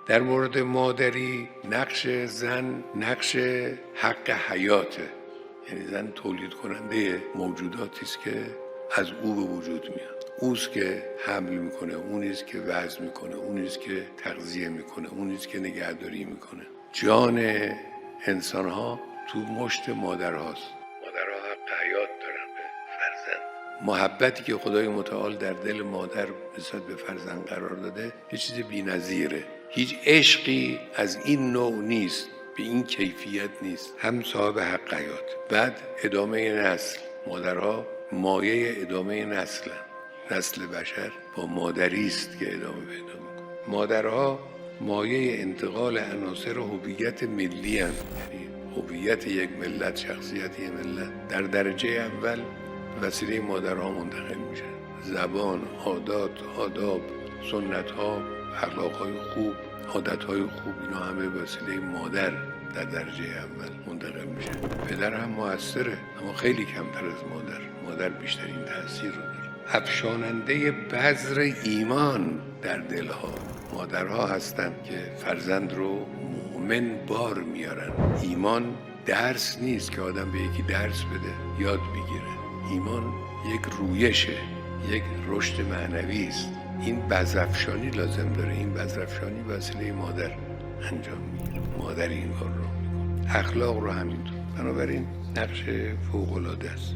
در مورد مادری نقش زن نقش حق حیاته، یعنی زن تولید کننده موجوداتی است که از او به وجود میاد. اوست که حمل میکنه، اونیست که وضع میکنه، اونیست که تغذیه میکنه، اونیست که نگهداری میکنه. جان انسان ها تو مشت مادرهاست. مادرها حق حیات دارن به فرزند. محبتی که خدای متعال در دل مادر نسبت به فرزند قرار داده یه چیز بی‌نظیره. هیچ عشقی از این نوع نیست، به این کیفیت نیست. هم صاحب حق حیات. بعد ادامه نسل. مادرها مایه ادامه نسل بشر با مادری است که ادامه پیدا میکنه. مادرها مایه انتقال عناصر هویت ملی هستند، یعنی هویت یک ملت، شخصیت یک ملت در درجه اول وسیله مادرها منتقل میشه. زبان، عادات، آداب، سنت‌ها، اخلاق‌های خوب، عادت‌های خوب، اینا همه وسیله مادر در درجه اول منتقل میشه. پدر هم موثره، اما خیلی کمتر از مادر. مادر بیشترین تأثیر رو داره. افشاننده بذر ایمان در دلها مادرها هستند که فرزند رو مؤمن بار میارن. ایمان درس نیست که آدم به یکی درس بده یاد بگیره. ایمان یک رویشه، یک رشد معنوی است. این بذرافشانی لازم داره. این بذرافشانی وسیله مادر انجام میگیره. مادر این کار رو میکنه. اخلاق رو همینطور. بنابراین نقش فوق‌العاده است.